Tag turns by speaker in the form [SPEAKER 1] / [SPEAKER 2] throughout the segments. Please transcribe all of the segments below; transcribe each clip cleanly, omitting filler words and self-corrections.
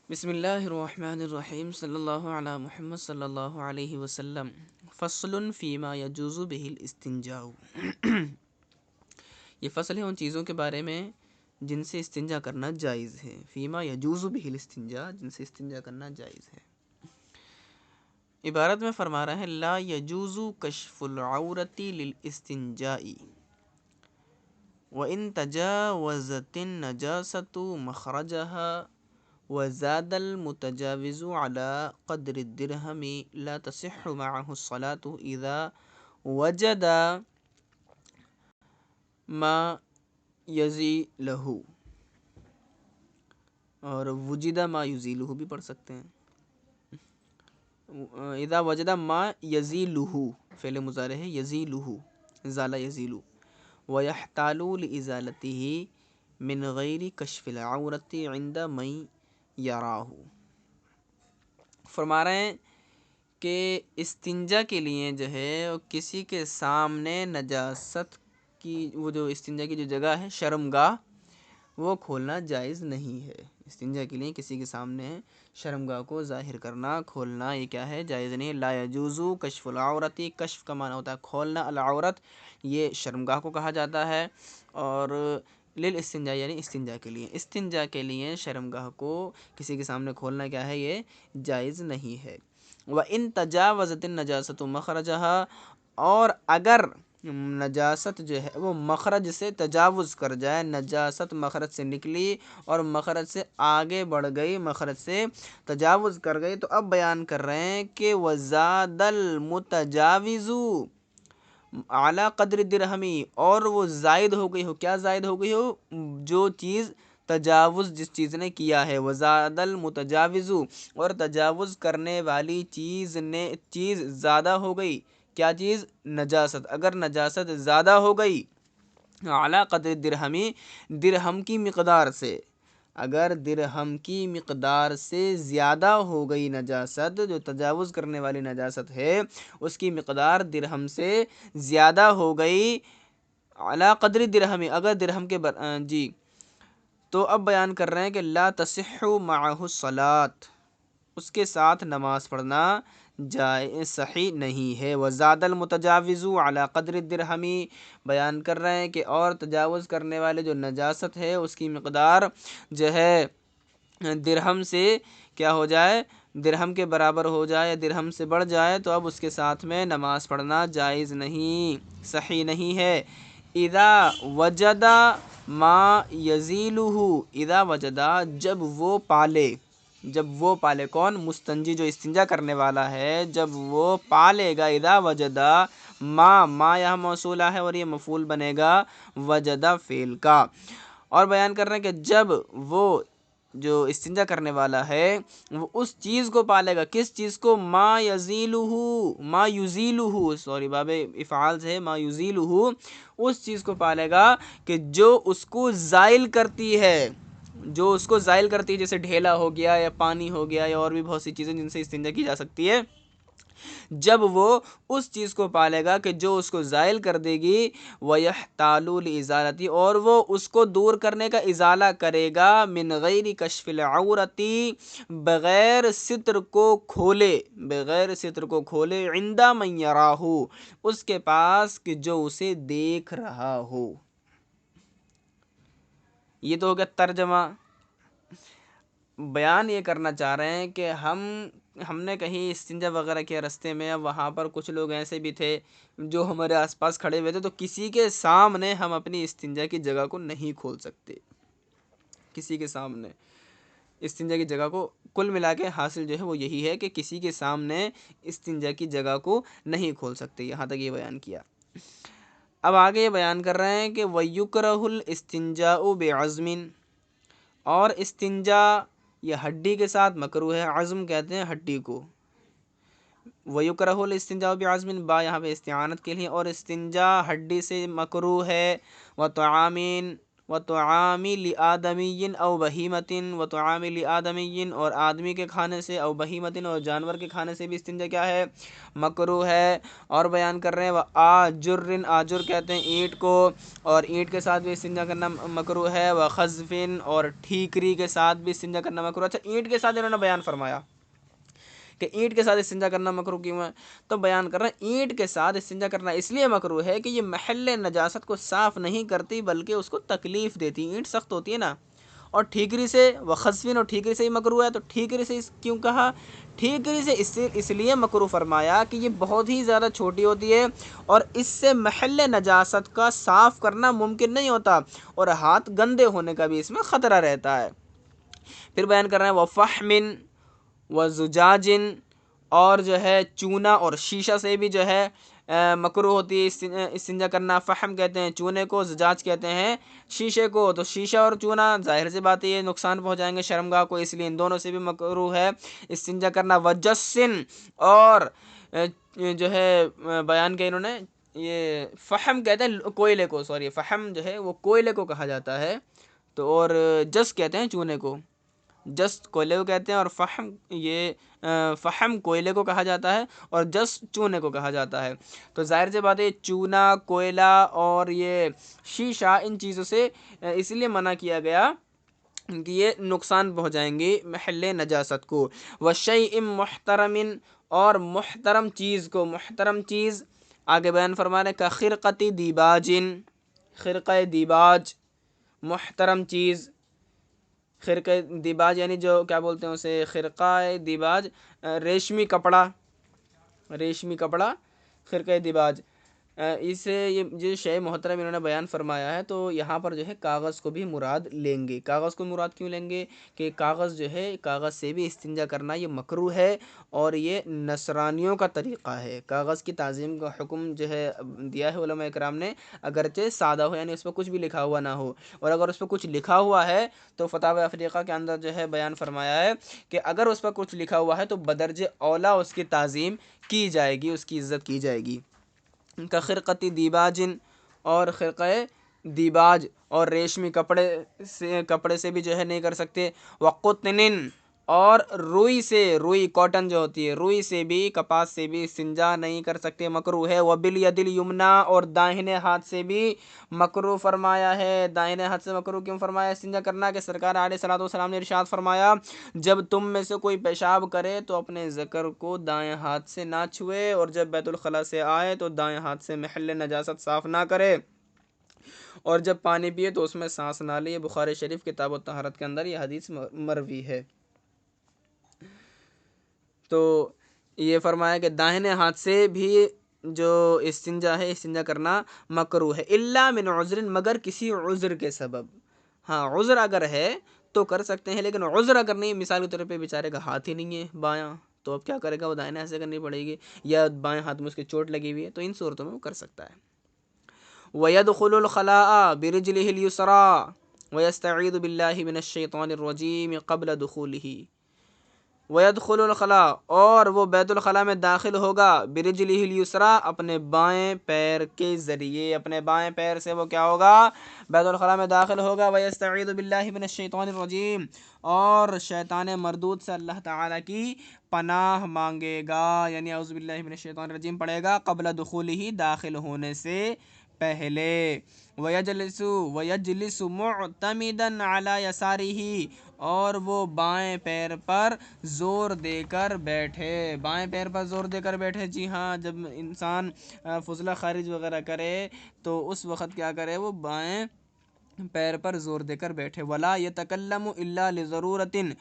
[SPEAKER 1] بسم اللہ الرحمن الرحیم صلی اللہ علی محمد صلی اللہ علیہ وسلم فصل فیما یجوز بہ الاستنجاء۔ یہ فصل ہے ان چیزوں کے بارے میں جن سے استنجا کرنا جائز ہے۔ فیما یجوز بہ الاستنجاء، جن سے استنجا کرنا جائز ہے۔ عبارت میں فرما رہا ہے لا یجوز کشف العورت للاستنجاء وان تجاوزت النجاسۃ مخرجها وزاد المتجاوز على قدر الدرهم لا تصح معه الصلاة إذا وجد ما يزيله، اور وجد ما يزيله بھی پڑھ سکتے ہیں۔ اذا وجد ما يزيله فعل مضارع ہے، يزيله زال يزيل، ويحتال لإزالته من غير كشف العورة عند من یراہ۔ فرما رہے ہیں کہ استنجا کے لیے جو ہے کسی کے سامنے نجاست کی وہ جو استنجا کی جو جگہ ہے شرمگاہ وہ کھولنا جائز نہیں ہے۔ استنجا کے لیے کسی کے سامنے شرمگاہ کو ظاہر کرنا کھولنا یہ کیا ہے؟ جائز نہیں۔ لا یجوز کشف العورت، کشف کا معنی ہوتا ہے کھولنا، العورت یہ شرمگاہ کو کہا جاتا ہے، اور للاستنجا یعنی استنجا کے لیے، استنجا کے لیے شرمگاہ کو کسی کے سامنے کھولنا کیا ہے؟ یہ جائز نہیں ہے۔ وَإِن تَجَاوَزَتِ النَّجَاسَةُ مَخْرَجَهَا، اور اگر نجاست جو ہے وہ مخرج سے تجاوز کر جائے، نجاست مخرج سے نکلی اور مخرج سے آگے بڑھ گئی، مخرج سے تجاوز کر گئی، تو اب بیان کر رہے ہیں کہ وَزَادَ الْمُتَجَاوِزُ اعلیٰ قدر درہمی، اور وہ زائد ہو گئی ہو، کیا زائد ہو گئی ہو؟ جو چیز تجاوز جس چیز نے کیا ہے، وزاد المتجاوز، اور تجاوز کرنے والی چیز زیادہ ہو گئی، کیا چیز؟ نجاست۔ اگر نجاست زیادہ ہو گئی اعلیٰ قدر درہمی، درہم کی مقدار سے، اگر درہم کی مقدار سے زیادہ ہو گئی نجاست، جو تجاوز کرنے والی نجاست ہے اس کی مقدار درہم سے زیادہ ہو گئی، اعلیٰ قدر درہمی، اگر درہم کے جی، تو اب بیان کر رہے ہیں کہ لا تصح معہ الصلاۃ، اس کے ساتھ نماز پڑھنا جائز صحیح نہیں ہے۔ وزاد المتجاوز علی قدر الدرہم، بیان کر رہے ہیں کہ اور تجاوز کرنے والے جو نجاست ہے اس کی مقدار جو ہے درہم سے کیا ہو جائے؟ درہم کے برابر ہو جائے یا درہم سے بڑھ جائے، تو اب اس کے ساتھ میں نماز پڑھنا جائز نہیں، صحیح نہیں ہے۔ اذا وجد ما یزیلہ، اذا وجدہ جب وہ پالے کون؟ مستنجی جو استنجا کرنے والا ہے، جب وہ پالے گا، اذا وجدہ ما یہاں موصولہ ہے اور یہ مفعول بنے گا وجدہ فعل کا، اور بیان کر رہے ہیں کہ جب وہ جو استنجا کرنے والا ہے وہ اس چیز کو پالے گا، کس چیز کو؟ ما یزیلہ سوری باب افعال سے، ما یزیلہ اس چیز کو پالے گا کہ جو اس کو زائل کرتی ہے، جو اس کو زائل کرتی ہے، جیسے ڈھیلا ہو گیا یا پانی ہو گیا یا اور بھی بہت سی چیزیں جن سے استنجا کی جا سکتی ہے، جب وہ اس چیز کو پالے گا کہ جو اس کو زائل کر دے گی، وَيَحْتَالُ لِإِزَالَتِهِ، اور وہ اس کو دور کرنے کا ازالہ کرے گا، مِنْ غَيْرِ كَشْفِ الْعَوْرَةِ بغیر ستر کو کھولے، عِنْدَ مَنْ يَرَاهُ اس کے پاس کہ جو اسے دیکھ رہا ہو۔ یہ تو ہو گیا ترجمہ۔ بیان یہ کرنا چاہ رہے ہیں کہ ہم نے کہیں استنجا وغیرہ کیا رستے میں، اب وہاں پر کچھ لوگ ایسے بھی تھے جو ہمارے آس پاس کھڑے ہوئے تھے، تو کسی کے سامنے ہم اپنی استنجا کی جگہ کو نہیں کھول سکتے، کسی کے سامنے استنجا کی جگہ کو، کل ملا کے حاصل جو ہے وہ یہی ہے کہ کسی کے سامنے استنجا کی جگہ کو نہیں کھول سکتے۔ یہاں تک یہ بیان کیا۔ اب آگے یہ بیان کر رہے ہیں کہ وَيُكْرَهُ الْإِسْتِنْجَاءُ بِعَزْمٍ، اور استنجا یہ ہڈی کے ساتھ مکروہ ہے، عزم کہتے ہیں ہڈی کو۔ وَيُكْرَهُ الْإِسْتِنْجَاءُ بِعَزْمٍ، یا یہاں پہ استعانت کے لیے، اور استنجا ہڈی سے مکروہ ہے۔ وَطَعَامٍ، وطعام لآدمی او بہیمۃ، وطعام لآدمی اور آدمی کے کھانے سے، او بہیمۃ اور جانور کے کھانے سے بھی استنجا کیا ہے؟ مکروہ ہے۔ اور بیان کر رہے ہیں وآجر، آجر کہتے ہیں اینٹ کو، اور اینٹ کے ساتھ بھی استنجا کرنا مکروہ ہے، وخزف اور ٹھیکری کے ساتھ بھی استنجا کرنا مکروہ ہے۔ اچھا اینٹ کے ساتھ انہوں نے بیان فرمایا کہ اینٹ کے ساتھ استنجا کرنا مکروہ کیوں ہے، تو بیان کر رہے ہیں اینٹ کے ساتھ استنجا کرنا اس لیے مکروہ ہے کہ یہ محل نجاست کو صاف نہیں کرتی بلکہ اس کو تکلیف دیتی، اینٹ سخت ہوتی ہے نا۔ اور ٹھیکری سے، وخزفین اور ٹھیکری سے ہی مکروہ ہے، تو ٹھیکری سے کیوں کہا؟ ٹھیکری سے اس لیے مکروہ فرمایا کہ یہ بہت ہی زیادہ چھوٹی ہوتی ہے اور اس سے محل نجاست کا صاف کرنا ممکن نہیں ہوتا، اور ہاتھ گندے ہونے کا بھی اس میں خطرہ رہتا ہے۔ پھر بیان کر رہے ہیں وفحم وزجاجن، اور جو ہے چونا اور شیشہ سے بھی جو ہے مکروہ ہوتی ہے استنجا کرنا۔ فحم کہتے ہیں چونے کو، زجاج کہتے ہیں شیشے کو، تو شیشہ اور چونا ظاہر سی بات ہے یہ نقصان پہنچائیں گے شرمگاہ کو، اس لیے ان دونوں سے بھی مکروہ ہے استنجا کرنا۔ وجسن، اور جو ہے بیان کیا انہوں نے، یہ فحم کہتے ہیں کوئلے کو، سوری فحم جو ہے وہ کوئلے کو کہا جاتا ہے، تو اور جس کہتے ہیں چونے کو، جس کوئلے کو کہتے ہیں، اور فحم یہ فحم کوئلے کو کہا جاتا ہے اور جس چونے کو کہا جاتا ہے۔ تو ظاہر سی بات ہے چونا، کوئلہ اور یہ شیشہ ان چیزوں سے اس لیے منع کیا گیا کہ یہ نقصان پہنچائیں گے محل نجاست کو۔ وشیء محترم، اور محترم چیز کو، محترم چیز آگے بیان فرمانے کا خرقتی دیباجن، خرقہ دیباج محترم چیز، خرقہ دیباج یعنی جو کیا بولتے ہیں اسے، خرقہ دیباج ریشمی کپڑا، ریشمی کپڑا خرقہ دیباج، اسے یہ شے محترم انہوں نے بیان فرمایا ہے، تو یہاں پر جو ہے کاغذ کو بھی مراد لیں گے۔ کاغذ کو مراد کیوں لیں گے کہ کاغذ جو ہے، کاغذ سے بھی استنجا کرنا یہ مکروہ ہے، اور یہ نصرانیوں کا طریقہ ہے۔ کاغذ کی تعظیم کا حکم جو ہے دیا ہے علماء کرام نے، اگرچہ سادہ ہو، یعنی اس پہ کچھ بھی لکھا ہوا نہ ہو، اور اگر اس پہ کچھ لکھا ہوا ہے تو فتاوی افریقہ کے اندر جو ہے بیان فرمایا ہے کہ اگر اس پر کچھ لکھا ہوا ہے تو بدرجہ اولا اس کی تعظیم کی جائے گی، اس کی عزت کی جائے گی۔ کا خرقتی دیباجن، اور خرقہ دیباج اور ریشمی کپڑے سے بھی جو ہے نہیں کر سکتے۔ وقطنن، اور روئی سے، روئی کاٹن جو ہوتی ہے، روئی سے بھی، کپاس سے بھی استنجا نہیں کر سکتے، مکروہ ہے۔ وبالید الیمنا، اور داہنے ہاتھ سے بھی مکروہ فرمایا ہے۔ داہنے ہاتھ سے مکروہ کیوں فرمایا استنجا کرنا کہ سرکار علیہ الصلوۃ والسلام نے ارشاد فرمایا جب تم میں سے کوئی پیشاب کرے تو اپنے ذکر کو دائیں ہاتھ سے نہ چھوئے، اور جب بیت الخلاء سے آئے تو دائیں ہاتھ سے محل نجاست صاف نہ کرے، اور جب پانی پیے تو اس میں سانس نہ لے۔ بخاری شریف کتاب الطہارت کے اندر یہ حدیث مروی ہے۔ تو یہ فرمایا کہ داہنے ہاتھ سے بھی جو استنجا ہے، استنجا کرنا مکروہ ہے، الا من عذر، مگر کسی عذر کے سبب۔ ہاں عذر اگر ہے تو کر سکتے ہیں، لیکن عذر اگر نہیں، مثال کے طور پہ بیچارے کا ہاتھ ہی نہیں ہے بایاں، تو اب کیا کرے گا، وہ دائیں ہاتھ سے کرنی پڑے گی، یا بائیں ہاتھ میں اس کی چوٹ لگی ہوئی ہے، تو ان صورتوں میں وہ کر سکتا ہے۔ وَيَدْخُلُ الْخَلَاءَ بِرِجْلِهِ الْيُسْرَىٰ وَيَسْتَعِيذُ بِاللَّهِ مِنَ الشَّيْطَانِ الرَّجِيمِ قَبْلَ دُخُولِهِ۔ وَيَدْخُلُ الْخَلَاءَ، اور وہ بیت الخلاء میں داخل ہوگا، بِرِجْلِهِ الْيُسْرَىٰ، اپنے بائیں پیر کے ذریعے، اپنے بائیں پیر سے وہ کیا ہوگا، بیت الخلاء میں داخل ہوگا۔ وَيَسْتَعِيذُ بِاللَّهِ مِنَ الشَّيْطَانِ الرَّجِيمِ، اور شیطان مردود سے اللہ تعالیٰ کی پناہ مانگے گا، یعنی اعوذ باللہ من الشیطان الرجیم پڑھے گا، قبل دخولہ، داخل ہونے سے پہلے۔ وَيَجْلِسُ مُعْتَمِدًا عَلَى يَسَارِهِ، اور وہ بائیں پیر پر زور دے کر بیٹھے، بائیں پیر پر زور دے کر بیٹھے۔ جی ہاں، جب انسان فضلہ خارج وغیرہ کرے تو اس وقت کیا کرے، وہ بائیں پیر پر زور دے کر بیٹھے۔ وَلَا يَتَكَلَّمُ إِلَّا لِضَرُورَةٍ،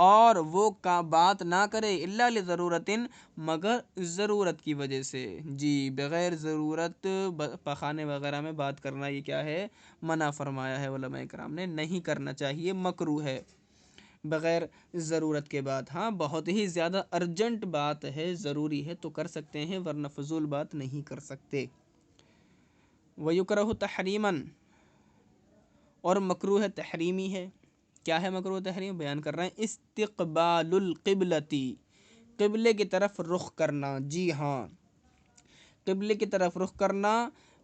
[SPEAKER 1] اور وہ بات نہ کرے إِلَّا لِضَرُورَةٍ، مگر ضرورت کی وجہ سے۔ جی بغیر ضرورت پخانے وغیرہ میں بات کرنا یہ کیا ہے، منع فرمایا ہے علماء کرام نے، نہیں کرنا چاہیے، مکروہ ہے بغیر ضرورت کے بعد۔ ہاں بہت ہی زیادہ ارجنٹ بات ہے، ضروری ہے تو کر سکتے ہیں، ورنہ فضول بات نہیں کر سکتے۔ وَيُكْرَهُ تَحْرِيمًا، اور مکروہ تحریمی ہے۔ کیا ہے مکروہ تحریم؟ بیان کر رہے ہیں استقبال القبلتی، قبلے کی طرف رخ کرنا۔ جی ہاں، قبلے کی طرف رخ کرنا